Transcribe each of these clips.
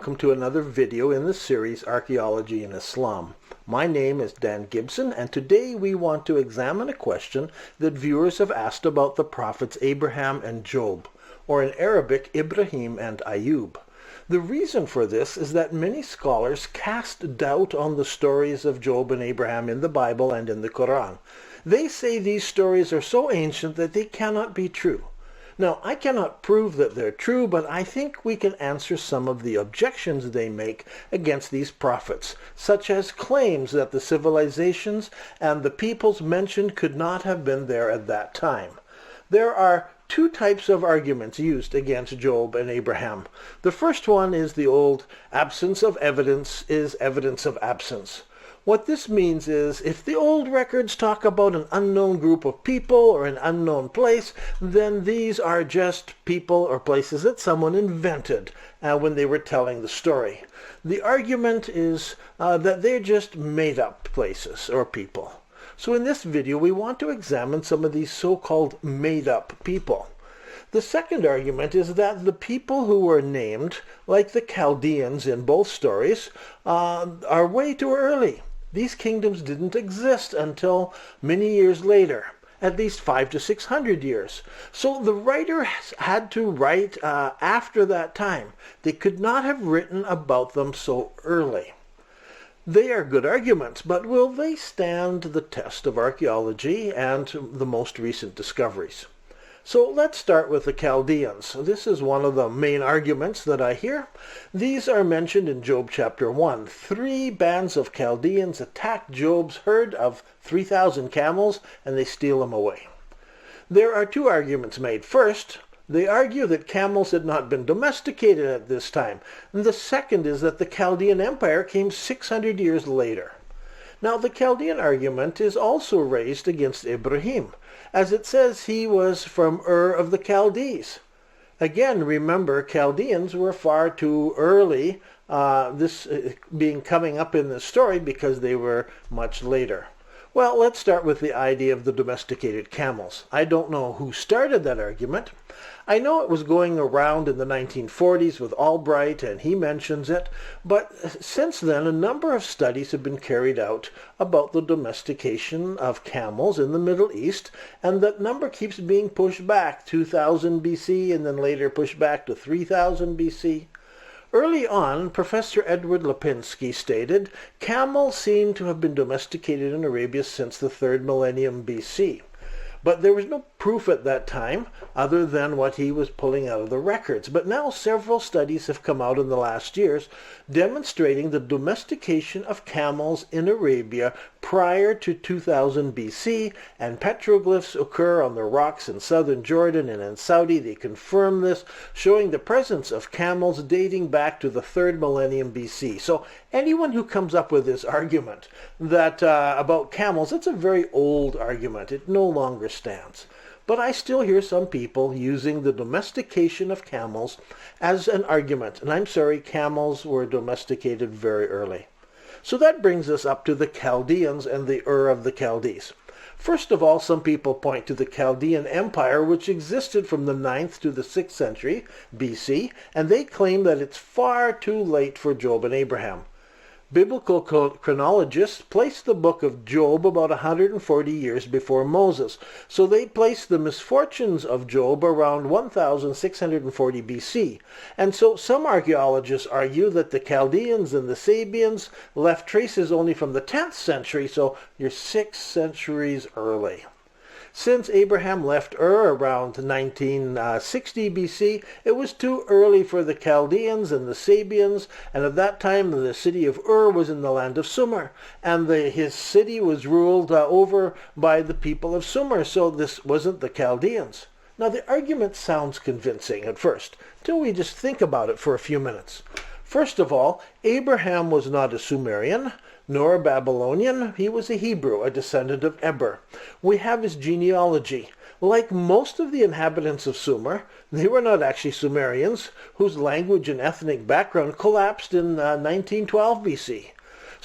welcome to another video in the series Archaeology in Islam. My name is Dan Gibson, and today we want to examine a question that viewers have asked about the prophets Abraham and Job, or in Arabic, Ibrahim and Ayub. The reason for this is that many scholars cast doubt on the stories of Job and Abraham in the Bible and in the Quran. They say these stories are so ancient that they cannot be true. Now, I cannot prove that they're true, but I think we can answer some of the objections they make against these prophets, such as claims that the civilizations and the peoples mentioned could not have been there at that time. There are two types of arguments used against Job and Abraham. The first one is the old absence of evidence is evidence of absence. What this means is, if the old records talk about an unknown group of people or an unknown place, then these are just people or places that someone invented when they were telling the story. The argument is that they're just made-up places or people. So in this video, we want to examine some of these so-called made-up people. The second argument is that the people who were named, like the Chaldeans in both stories, are way too early. These kingdoms didn't exist until many years later, at least 500 to 600 years. So the writer had to write after that time. They could not have written about them so early. They are good arguments, but will they stand the test of archaeology and the most recent discoveries? So let's start with the Chaldeans. This is one of the main arguments that I hear. These are mentioned in Job chapter 1. 3 bands of Chaldeans attack Job's herd of 3,000 camels, and they steal them away. There are 2 arguments made. First, they argue that camels had not been domesticated at this time. And the second is that the Chaldean Empire came 600 years later. Now, the Chaldean argument is also raised against Ibrahim, as it says he was from Ur of the Chaldees. Again, remember, Chaldeans were far too early, this being coming up in the story because they were much later. Well, let's start with the idea of the domesticated camels. I don't know who started that argument. I know it was going around in the 1940s with Albright, and he mentions it, but since then a number of studies have been carried out about the domestication of camels in the Middle East, and that number keeps being pushed back, 2000 BC, and then later pushed back to 3000 BC. Early on, Professor Edward Lipinski stated, camels seem to have been domesticated in Arabia since the 3rd millennium BC. But there was no proof at that time, other than what he was pulling out of the records. But now several studies have come out in the last years demonstrating the domestication of camels in Arabia prior to 2000 BC, and petroglyphs occur on the rocks in southern Jordan and in Saudi. They confirm this, showing the presence of camels dating back to the 3rd millennium BC. So anyone who comes up with this argument that about camels, it's a very old argument. It no longer stands. But I still hear some people using the domestication of camels as an argument. And I'm sorry, camels were domesticated very early. So that brings us up to the Chaldeans and the Ur of the Chaldees. First of all, some people point to the Chaldean Empire, which existed from the 9th to the 6th century BC, and they claim that it's far too late for Job and Abraham. Biblical chronologists place the book of Job about 140 years before Moses, so they place the misfortunes of Job around 1640 BC. And so some archaeologists argue that the Chaldeans and the Sabians left traces only from the 10th century, so you're 6 centuries early. Since Abraham left Ur around 1960 BC, it was too early for the Chaldeans and the Sabians, and at that time the city of Ur was in the land of Sumer, and his city was ruled over by the people of Sumer, so this wasn't the Chaldeans. Now the argument sounds convincing at first, till we just think about it for a few minutes. First of all, Abraham was not a Sumerian, nor a Babylonian. He was a Hebrew, a descendant of Eber. We have his genealogy. Like most of the inhabitants of Sumer, they were not actually Sumerians, whose language and ethnic background collapsed in 1912 BC.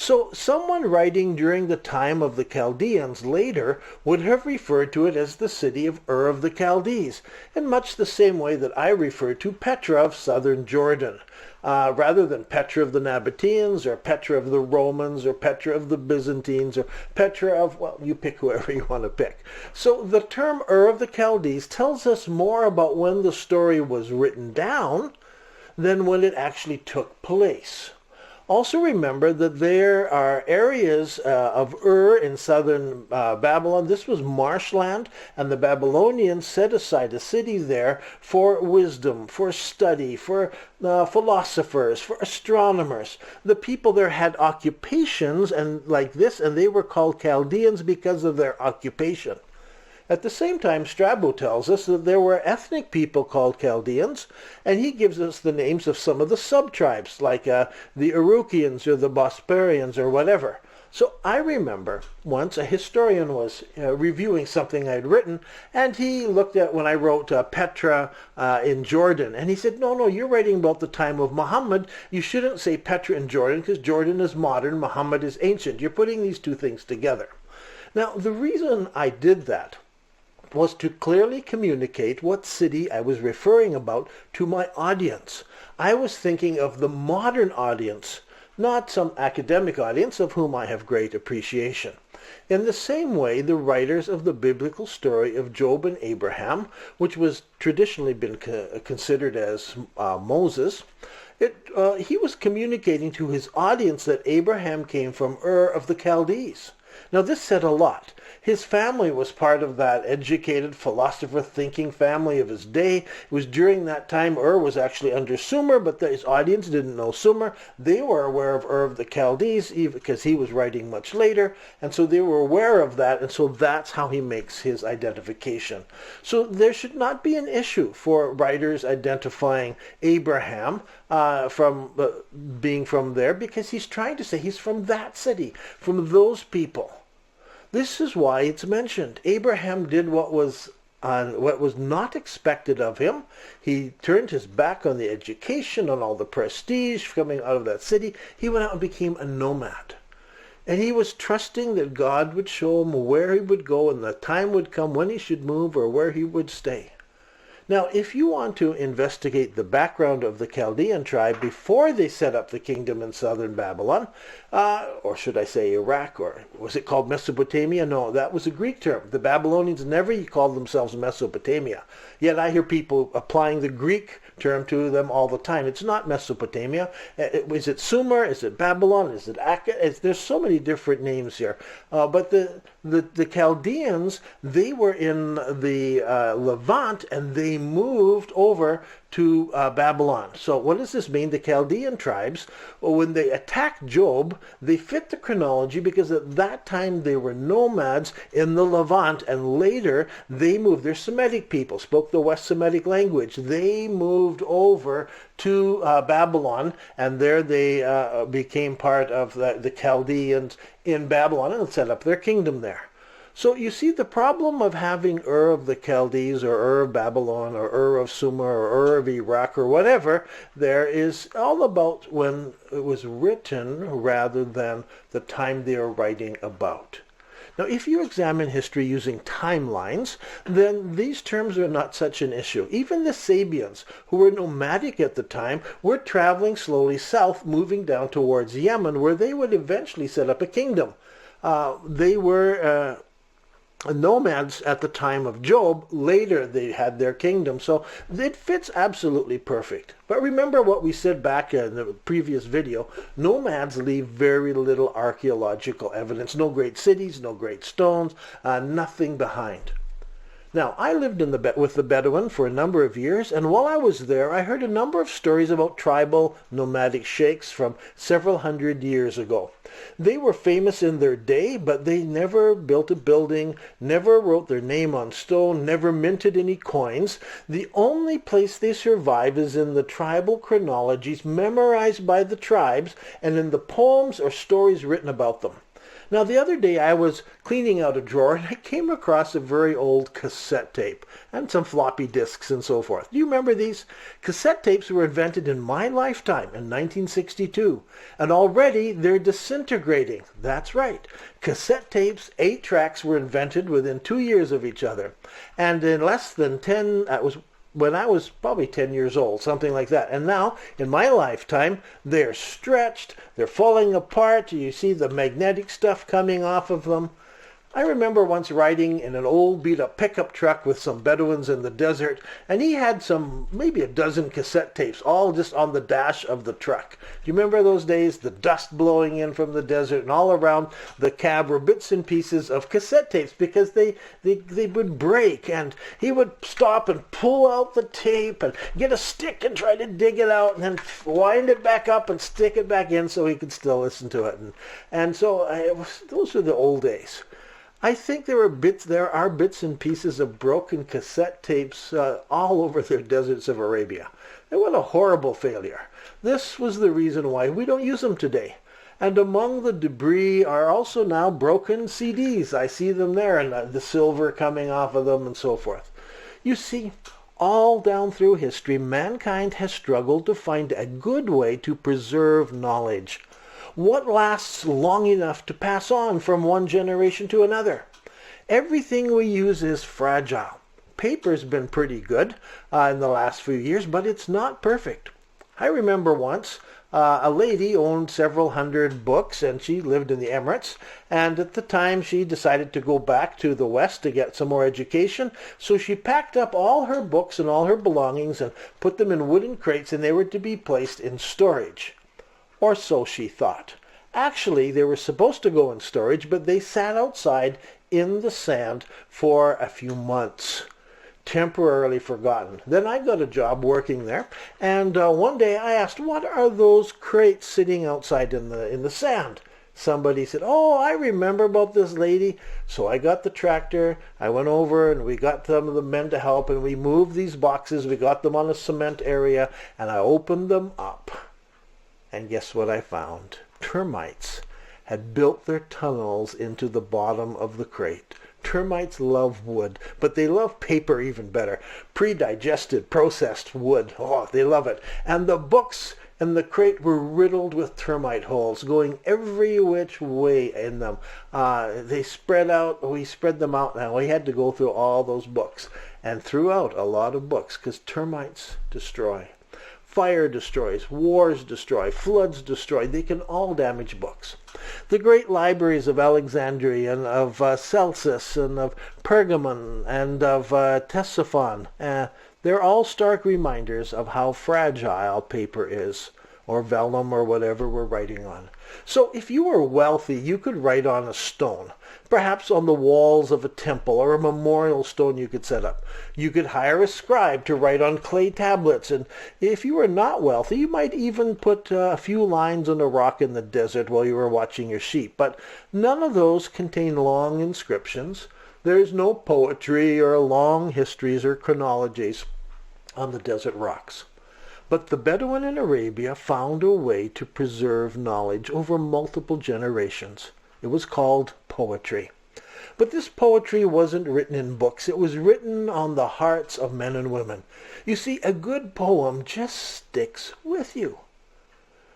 So someone writing during the time of the Chaldeans later would have referred to it as the city of Ur of the Chaldees, in much the same way that I refer to Petra of southern Jordan, rather than Petra of the Nabateans, or Petra of the Romans, or Petra of the Byzantines, or Petra of, well, you pick whoever you want to pick. So the term Ur of the Chaldees tells us more about when the story was written down than when it actually took place. Also remember that there are areas of Ur in southern Babylon. This was marshland, and the Babylonians set aside a city there for wisdom, for study, for philosophers, for astronomers. The people there had occupations and like this, and they were called Chaldeans because of their occupation. At the same time, Strabo tells us that there were ethnic people called Chaldeans, and he gives us the names of some of the sub-tribes, like the Urukians or the Bosporians or whatever. So I remember once a historian was reviewing something I'd written, and he looked at when I wrote Petra in Jordan, and he said, no, you're writing about the time of Muhammad. You shouldn't say Petra in Jordan, because Jordan is modern, Muhammad is ancient. You're putting these two things together. Now, the reason I did that was to clearly communicate what city I was referring about to my audience. I was thinking of the modern audience, not some academic audience of whom I have great appreciation. In the same way, the writers of the biblical story of Job and Abraham, which was traditionally been considered as Moses, he was communicating to his audience that Abraham came from Ur of the Chaldees. Now this said a lot. His family was part of that educated, philosopher-thinking family of his day. It was during that time Ur was actually under Sumer, but his audience didn't know Sumer. They were aware of Ur of the Chaldees because he was writing much later, and so they were aware of that, and so that's how he makes his identification. So there should not be an issue for writers identifying Abraham from being from there, because he's trying to say he's from that city, from those people. This is why it's mentioned. Abraham did what was not expected of him. He turned his back on the education, on all the prestige coming out of that city. He went out and became a nomad. And he was trusting that God would show him where he would go, and the time would come when he should move or where he would stay. Now, if you want to investigate the background of the Chaldean tribe before they set up the kingdom in southern Babylon, or should I say Iraq, or was it called Mesopotamia? No, that was a Greek term. The Babylonians never called themselves Mesopotamia. Yet I hear people applying the Greek term to them all the time. It's not Mesopotamia. Is it Sumer? Is it Babylon? Is it Akka? There's so many different names here. But the Chaldeans, they were in the Levant, and they moved over to Babylon. So what does this mean? The Chaldean tribes, when they attacked Job, they fit the chronology because at that time they were nomads in the Levant, and later they moved. They're Semitic people, spoke the West Semitic language. They moved over to Babylon, and there they became part of the Chaldeans in Babylon and set up their kingdom there. So you see, the problem of having Ur of the Chaldees or Ur of Babylon or Ur of Sumer or Ur of Iraq or whatever there is all about when it was written rather than the time they are writing about. Now, if you examine history using timelines, then these terms are not such an issue. Even the Sabians, who were nomadic at the time, were traveling slowly south, moving down towards Yemen, where they would eventually set up a kingdom. They were nomads at the time of Job. Later they had their kingdom, so it fits absolutely perfect. But remember what we said back in the previous video: nomads leave very little archaeological evidence. No great cities, no great stones, nothing behind. Now, I lived with the Bedouin for a number of years, and while I was there, I heard a number of stories about tribal nomadic sheikhs from several hundred years ago. They were famous in their day, but they never built a building, never wrote their name on stone, never minted any coins. The only place they survive is in the tribal chronologies memorized by the tribes and in the poems or stories written about them. Now, the other day I was cleaning out a drawer and I came across a very old cassette tape and some floppy disks and so forth. Do you remember these? Cassette tapes were invented in my lifetime in 1962, and already they're disintegrating. That's right. Cassette tapes, 8 tracks, were invented within 2 years of each other. And in less than 10, when I was probably 10 years old, something like that. And now, in my lifetime, they're stretched, they're falling apart, you see the magnetic stuff coming off of them. I remember once riding in an old beat-up pickup truck with some Bedouins in the desert, and he had maybe a dozen cassette tapes, all just on the dash of the truck. Do you remember those days? The dust blowing in from the desert, and all around the cab were bits and pieces of cassette tapes because they would break, and he would stop and pull out the tape and get a stick and try to dig it out and then wind it back up and stick it back in so he could still listen to it. And so those were the old days. I think there are bits and pieces of broken cassette tapes all over the deserts of Arabia. And what a horrible failure. This was the reason why we don't use them today. And among the debris are also now broken CDs. I see them there, and the silver coming off of them and so forth. You see, all down through history, mankind has struggled to find a good way to preserve knowledge. What lasts long enough to pass on from one generation to another? Everything we use is fragile. Paper's been pretty good in the last few years, but it's not perfect. I remember once a lady owned several hundred books, and she lived in the Emirates, and at the time she decided to go back to the West to get some more education, so she packed up all her books and all her belongings and put them in wooden crates, and they were to be placed in storage. Or so she thought. Actually, they were supposed to go in storage, but they sat outside in the sand for a few months, temporarily forgotten. Then I got a job working there, and one day I asked, "What are those crates sitting outside in the sand?" Somebody said, "Oh, I remember about this lady." So I got the tractor, I went over, and we got some of the men to help, and we moved these boxes, we got them on a cement area, and I opened them up. And guess what I found? Termites had built their tunnels into the bottom of the crate. Termites love wood, but they love paper even better. Pre-digested, processed wood. Oh, they love it. And the books in the crate were riddled with termite holes, going every which way in them. They spread out. We spread them out now. We had to go through all those books and threw out a lot of books because termites destroy. Fire destroys, wars destroy, floods destroy. They can all damage books. The great libraries of Alexandria and of Celsus and of Pergamon and of Ctesiphon, they're all stark reminders of how fragile paper is, or vellum, or whatever we're writing on. So if you were wealthy, you could write on a stone, perhaps on the walls of a temple, or a memorial stone you could set up. You could hire a scribe to write on clay tablets, and if you were not wealthy, you might even put a few lines on a rock in the desert while you were watching your sheep. But none of those contain long inscriptions. There's no poetry or long histories or chronologies on the desert rocks. But the Bedouin in Arabia found a way to preserve knowledge over multiple generations. It was called poetry. But this poetry wasn't written in books. It was written on the hearts of men and women. You see, a good poem just sticks with you.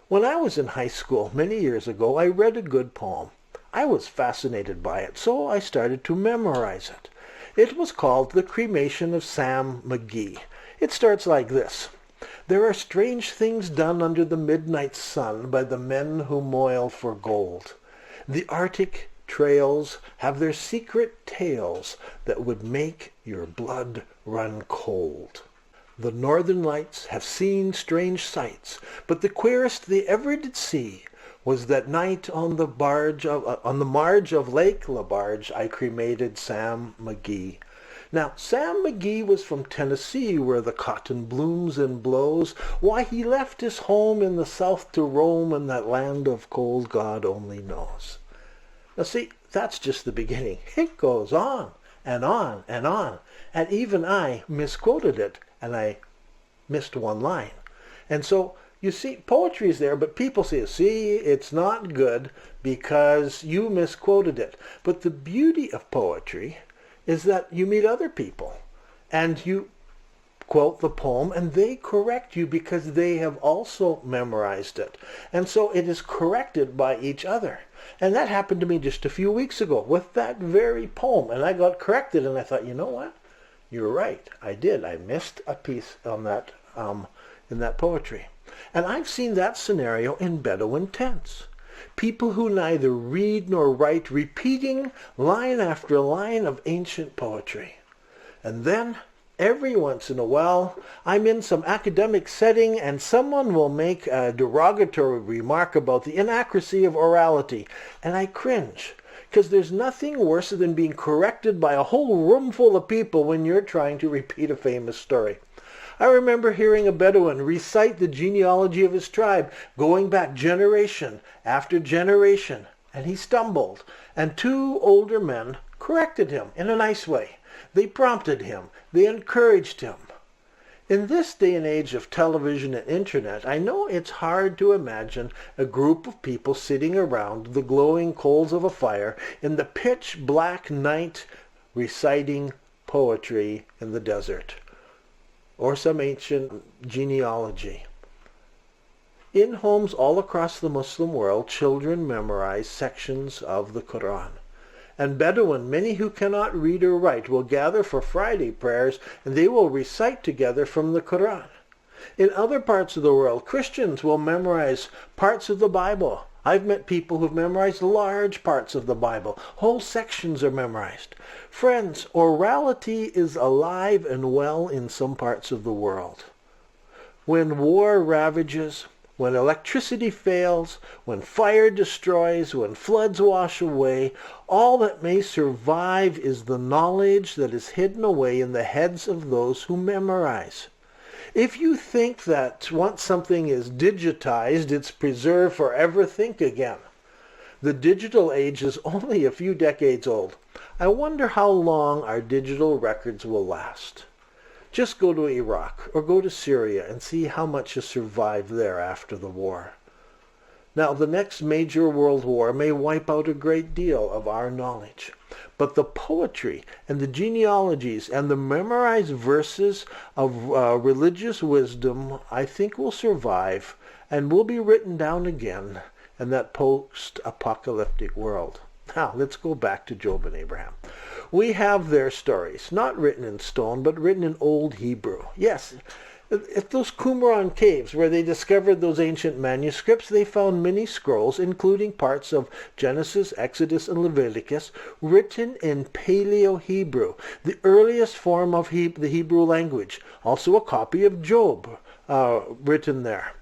When I was in high school many years ago, I read a good poem. I was fascinated by it, so I started to memorize it. It was called The Cremation of Sam McGee. It starts like this. There are strange things done under the midnight sun by the men who moil for gold. The Arctic trails have their secret tales that would make your blood run cold. The northern lights have seen strange sights, but the queerest they ever did see was that night on the marge of Lake Labarge I cremated Sam McGee. Now, Sam McGee was from Tennessee, where the cotton blooms and blows. Why, he left his home in the south to roam, in that land of cold God only knows. Now see, that's just the beginning. It goes on and on and on. And even I misquoted it, and I missed one line. And so You see, poetry is there, but people say, see, it's not good because you misquoted it. But the beauty of poetry is that you meet other people and you quote the poem and they correct you because they have also memorized it. And so it is corrected by each other. And that happened to me just a few weeks ago with that very poem. And I got corrected and I thought, you know what? You're right. I did. I missed a piece on that in that poetry. And I've seen that scenario in Bedouin tents. People who neither read nor write, repeating line after line of ancient poetry. And then, every once in a while, I'm in some academic setting and someone will make a derogatory remark about the inaccuracy of orality. And I cringe. Because there's nothing worse than being corrected by a whole room full of people when you're trying to repeat a famous story. I remember hearing a Bedouin recite the genealogy of his tribe, going back generation after generation, and he stumbled, and two older men corrected him in a nice way. They prompted him. They encouraged him. In this day and age of television and internet, I know it's hard to imagine a group of people sitting around the glowing coals of a fire in the pitch black night reciting poetry in the desert or some ancient genealogy. In homes all across the Muslim world, children memorize sections of the Quran. And Bedouin, many who cannot read or write, will gather for Friday prayers and they will recite together from the Quran. In other parts of the world, Christians will memorize parts of the Bible. I've met people who've memorized large parts of the Bible. Whole sections are memorized. Friends, orality is alive and well in some parts of the world. When war ravages, when electricity fails, when fire destroys, when floods wash away, all that may survive is the knowledge that is hidden away in the heads of those who memorize. If you think that once something is digitized, it's preserved forever, think again. The digital age is only a few decades old. I wonder how long our digital records will last. Just go to Iraq or go to Syria and see how much has survived there after the war. Now, the next major world war may wipe out a great deal of our knowledge. But the poetry and the genealogies and the memorized verses of religious wisdom, I think, will survive and will be written down again in that post-apocalyptic world. Now, let's go back to Job and Abraham. We have their stories, not written in stone, but written in Old Hebrew. Yes, at those Qumran caves where they discovered those ancient manuscripts, they found many scrolls, including parts of Genesis, Exodus, and Leviticus, written in Paleo-Hebrew, the earliest form of the Hebrew language. Also a copy of Job written there.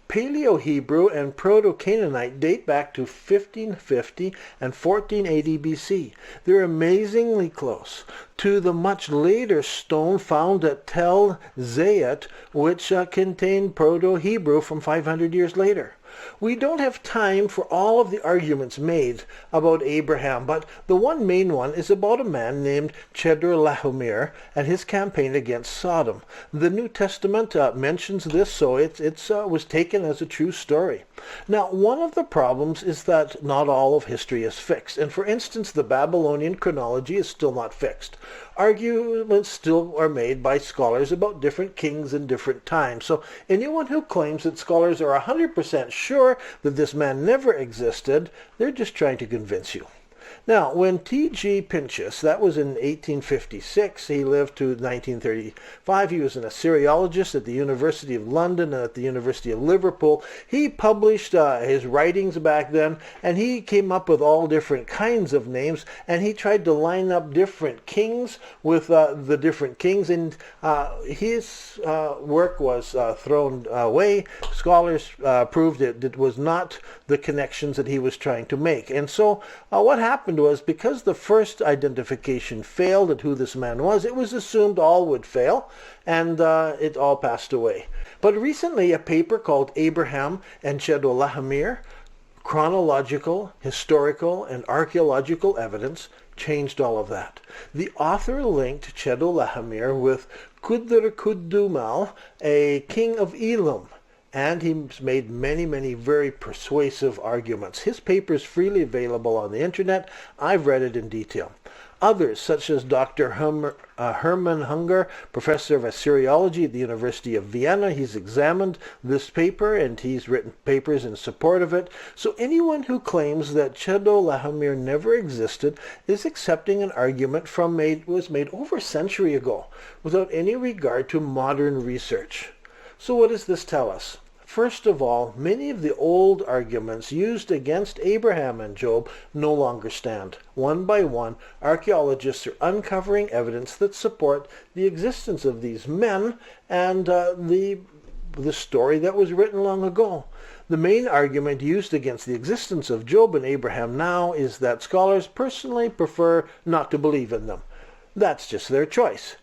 Paleo-Hebrew and Proto-Canaanite date back to 1550 and 1480 BC. They're amazingly close to the much later stone found at Tel Zayat, which contained Proto-Hebrew from 500 years later. We don't have time for all of the arguments made about Abraham, but the one main one is about a man named Chedorlaomer and his campaign against Sodom. The New Testament mentions this, so it was taken as a true story. Now, one of the problems is that not all of history is fixed, and for instance, the Babylonian chronology is still not fixed. Arguments still are made by scholars about different kings in different times. So anyone who claims that scholars are 100% sure that this man never existed, they're just trying to convince you. Now, when T.G. Pinchas, that was in 1856, he lived to 1935, he was an Assyriologist at the University of London and at the University of Liverpool. He published his writings back then, and he came up with all different kinds of names, and he tried to line up different kings with the different kings, and his work was thrown away. Scholars proved it was not the connections that he was trying to make. And so what happened was, because the first identification failed at who this man was, it was assumed all would fail, and it all passed away. But recently, a paper called Abraham and Chedorlaomer, Chronological, Historical, and Archaeological Evidence, changed all of that. The author linked Chedorlaomer with Kudr Kudumal, a king of Elam, and he's made many very persuasive arguments. His paper is freely available on the internet. I've read it in detail. Others, such as Dr. Hermann Hunger, professor of Archaeology at the University of Vienna, he's examined this paper and he's written papers in support of it. So anyone who claims that Chedorlaomer never existed is accepting an argument was made over a century ago without any regard to modern research. So what does this tell us? First of all, many of the old arguments used against Abraham and Job no longer stand. One by one, archaeologists are uncovering evidence that support the existence of these men and the story that was written long ago. The main argument used against the existence of Job and Abraham now is that scholars personally prefer not to believe in them. That's just their choice.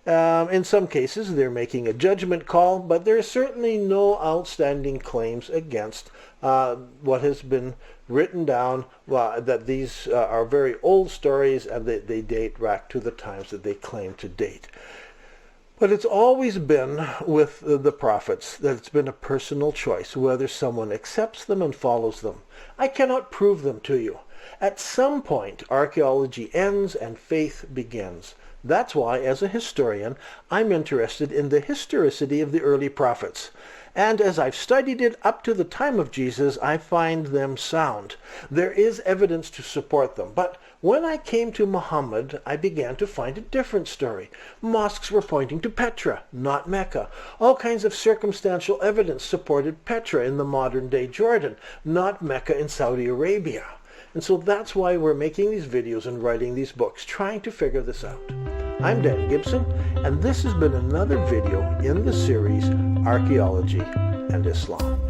In some cases, they're making a judgment call, but there are certainly no outstanding claims against what has been written down, that these are very old stories and that they date back to the times that they claim to date. But it's always been with the prophets that it's been a personal choice whether someone accepts them and follows them. I cannot prove them to you. At some point, archaeology ends and faith begins. That's why, as a historian, I'm interested in the historicity of the early prophets. And as I've studied it up to the time of Jesus, I find them sound. There is evidence to support them. But when I came to Muhammad, I began to find a different story. Mosques were pointing to Petra, not Mecca. All kinds of circumstantial evidence supported Petra in the modern-day Jordan, not Mecca in Saudi Arabia. And so that's why we're making these videos and writing these books, trying to figure this out. I'm Dan Gibson, and this has been another video in the series Archaeology and Islam.